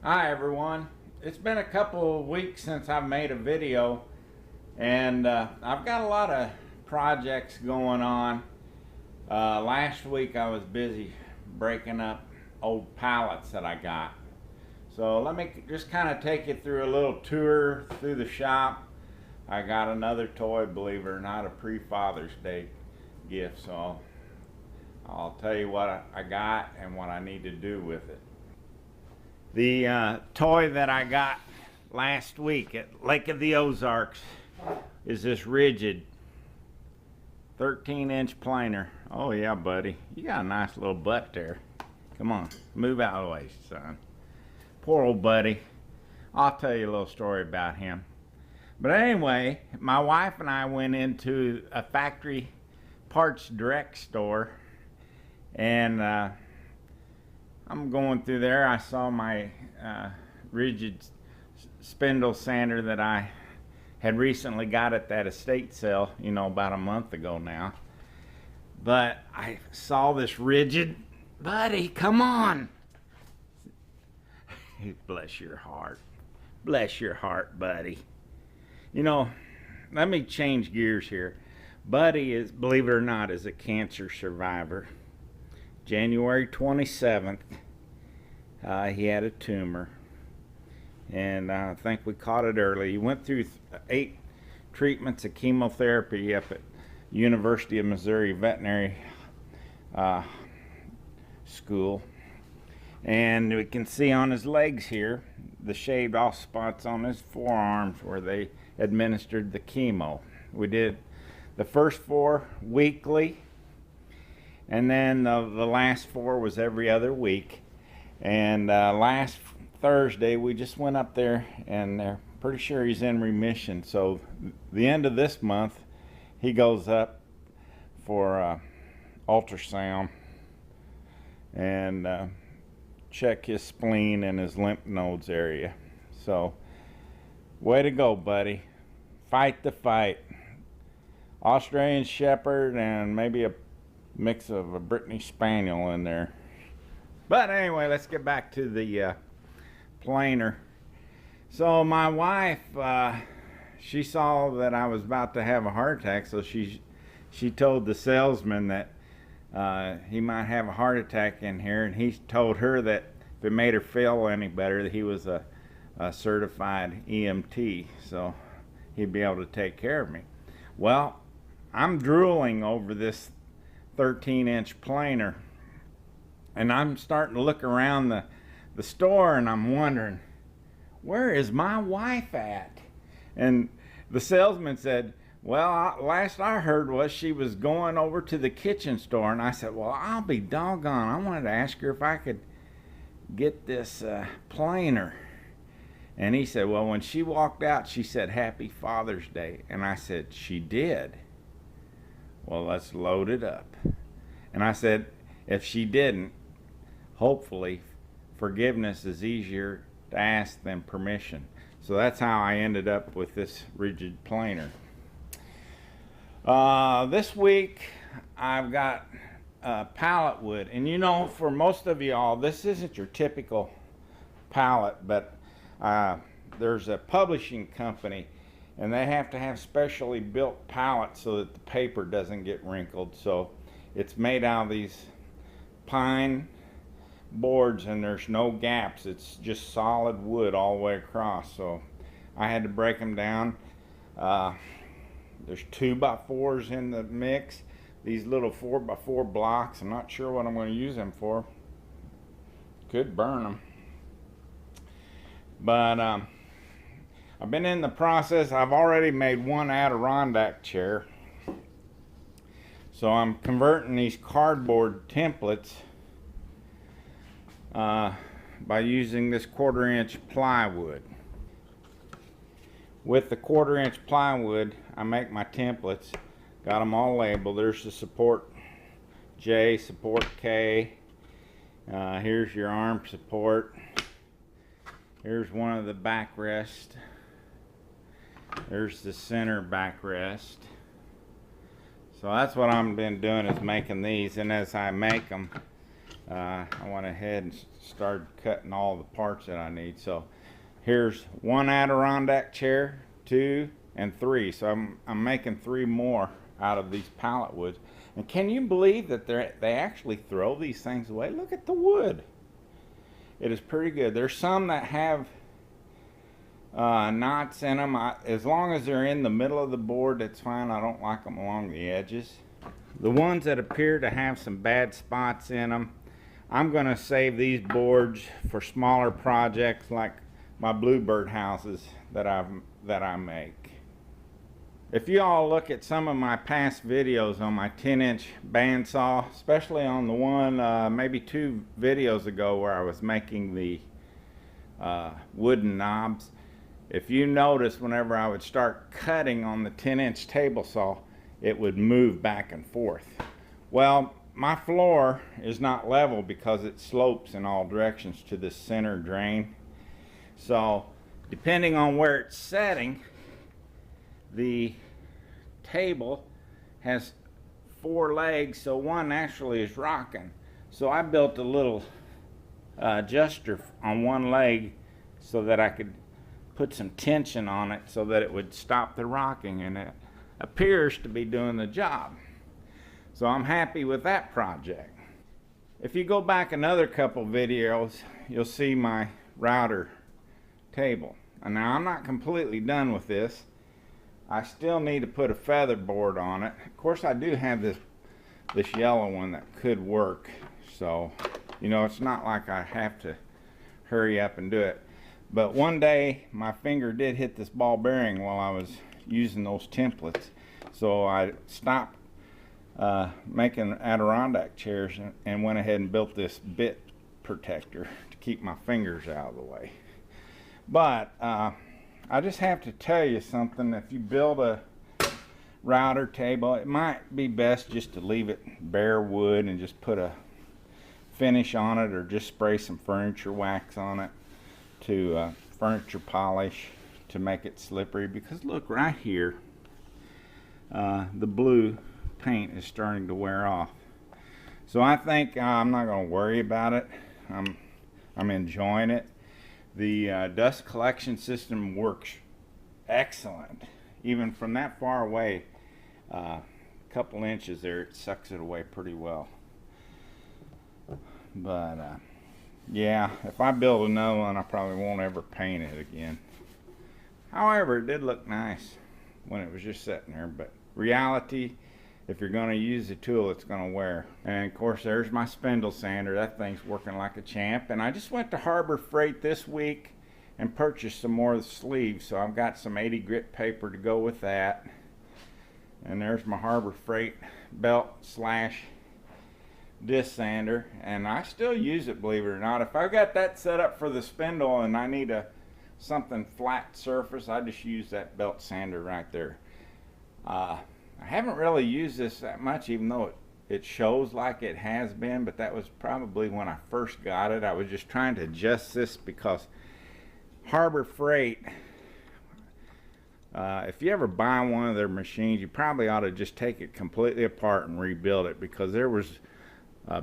Hi everyone. It's been a couple of weeks since I've made a video, and I've got a lot of projects going on. Last week I was busy breaking up old pallets that I got. So let me just kind of take you through a little tour through the shop. I got another toy, believe it or not, a pre-Father's Day gift, so I'll tell you what I got and what I need to do with it. The toy that I got last week at Lake of the Ozarks is this rigid 13-inch planer. Oh yeah, buddy, you got a nice little butt there. Come on, move out of the way, son. Poor old buddy. I'll tell you a little story about him. But anyway, my wife and I went into a factory parts direct store, and I'm going through there. I saw my rigid spindle sander that I had recently got at that estate sale, you know, about a month ago now. But I saw this rigid, buddy, come on. Bless your heart. Bless your heart, buddy. You know, let me change gears here. Buddy is, believe it or not, is a cancer survivor. January 27th, he had a tumor, and I think we caught it early. He went through 8 treatments of chemotherapy up at University of Missouri Veterinary School, and we can see on his legs here the shaved off spots on his forearms where they administered the chemo. We did the first 4 weekly, and then the last 4 was every other week. And last Thursday we just went up there, and they're pretty sure he's in remission. So the end of this month he goes up for ultrasound and check his spleen and his lymph nodes area. So way to go, buddy. Fight the fight. Australian Shepherd and maybe a mix of a Brittany Spaniel in there. But anyway, let's get back to the planer. So my wife, she saw that I was about to have a heart attack, so she told the salesman that he might have a heart attack in here, and he told her that if it made her feel any better, that he was a certified EMT, so he'd be able to take care of me. Well, I'm drooling over this 13-inch planer, and I'm starting to look around the store, and I'm wondering, where is my wife at? And the salesman said, well, last I heard was she was going over to the kitchen store. And I said, well, I'll be doggone, I wanted to ask her if I could get this planer. And he said, well, when she walked out, she said, Happy Father's Day. And I said, she did? Well, let's load it up. And I said, if she didn't, hopefully forgiveness is easier to ask than permission. So that's how I ended up with this rigid planer. This week I've got pallet wood, and you know, for most of y'all, this isn't your typical pallet, but there's a publishing company, and they have to have specially built pallets so that the paper doesn't get wrinkled. So it's made out of these pine boards, and there's no gaps. It's just solid wood all the way across. So I had to break them down. There's 2x4s in the mix. These little 4x4 blocks, I'm not sure what I'm going to use them for. Could burn them. But I've been in the process. I've already made one Adirondack chair. So I'm converting these cardboard templates by using this 1/4-inch plywood. With the 1/4-inch plywood, I make my templates. Got them all labeled. There's the support J, support K. Here's your arm support. Here's one of the backrests. There's the center backrest. So that's what I've been doing, is making these, and as I make them, I went ahead and started cutting all the parts that I need. So here's one Adirondack chair, 2 and 3. So I'm making 3 more out of these pallet woods. And can you believe that they actually throw these things away? Look at the wood. It is pretty good. There's some that have knots in them. As long as they're in the middle of the board, that's fine. I don't like them along the edges. The ones that appear to have some bad spots in them, I'm going to save these boards for smaller projects like my bluebird houses that I make. If you all look at some of my past videos on my 10-inch bandsaw, especially on the one maybe 2 videos ago where I was making the wooden knobs, if you notice, whenever I would start cutting on the 10-inch table saw, it would move back and forth. Well, my floor is not level because it slopes in all directions to the center drain. So depending on where it's setting, the table has 4 legs, so one actually is rocking. So I built a little adjuster on one leg so that I could put some tension on it so that it would stop the rocking, and it appears to be doing the job. So I'm happy with that project. If you go back another couple videos, you'll see my router table. And now I'm not completely done with this. I still need to put a feather board on it. Of course, I do have this yellow one that could work. So, you know, it's not like I have to hurry up and do it. But one day, my finger did hit this ball bearing while I was using those templates. So I stopped making Adirondack chairs and went ahead and built this bit protector to keep my fingers out of the way. But I just have to tell you something. If you build a router table, it might be best just to leave it bare wood and just put a finish on it, or just spray some furniture wax on it to furniture polish to make it slippery. Because look right here, the blue paint is starting to wear off. So I think I'm not going to worry about it. I'm enjoying it. The dust collection system works excellent. Even from that far away, a couple inches there, it sucks it away pretty well. But yeah, if I build another one, I probably won't ever paint it again. However, it did look nice when it was just sitting there. But reality, if you're going to use the tool, it's going to wear. And of course, there's my spindle sander. That thing's working like a champ. And I just went to Harbor Freight this week and purchased some more of the sleeves. So I've got some 80 grit paper to go with that. And there's my Harbor Freight belt slash disc sander. And I still use it, believe it or not. If I've got that set up for the spindle and I need something flat surface, I just use that belt sander right there. I haven't really used this that much, even though it shows like it has been, but that was probably when I first got it. I was just trying to adjust this because Harbor Freight, if you ever buy one of their machines, you probably ought to just take it completely apart and rebuild it, because there was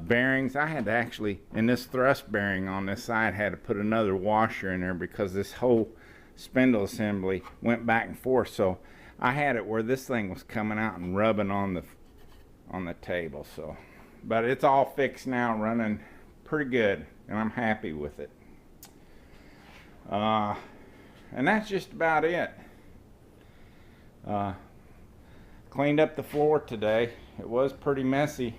bearings. I had to actually, in this thrust bearing on this side, had to put another washer in there because this whole spindle assembly went back and forth. So I had it where this thing was coming out and rubbing on the table. So, but it's all fixed now, running pretty good, and I'm happy with it. And that's just about it. Cleaned up the floor today. It was pretty messy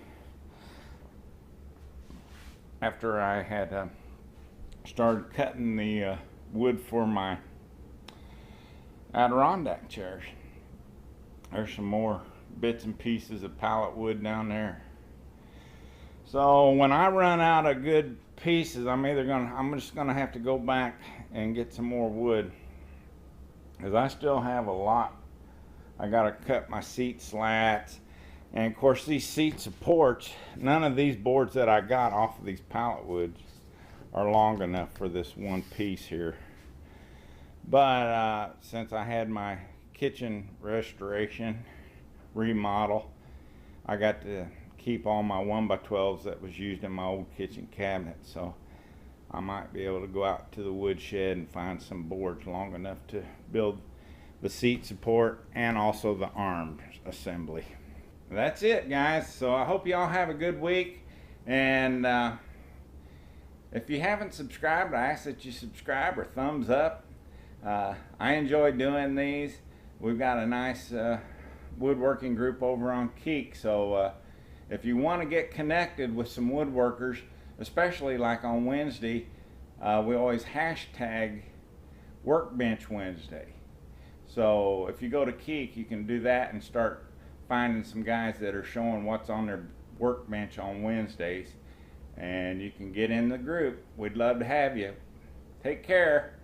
after I had started cutting the wood for my Adirondack chairs. There's some more bits and pieces of pallet wood down there. So when I run out of good pieces, I'm just gonna have to go back and get some more wood, because I still have a lot. I gotta cut my seat slats, and of course these seat supports, none of these boards that I got off of these pallet woods are long enough for this one piece here. But since I had my kitchen restoration remodel, I got to keep all my 1x12s that was used in my old kitchen cabinet. So I might be able to go out to the woodshed and find some boards long enough to build the seat support and also the arm assembly. That's it, guys. So I hope y'all have a good week, and if you haven't subscribed, I ask that you subscribe or thumbs up. I enjoy doing these. We've got a nice woodworking group over on Keek, so if you want to get connected with some woodworkers, especially like on Wednesday, we always hashtag Workbench Wednesday. So if you go to Keek, you can do that and start finding some guys that are showing what's on their workbench on Wednesdays, and you can get in the group. We'd love to have you. Take care.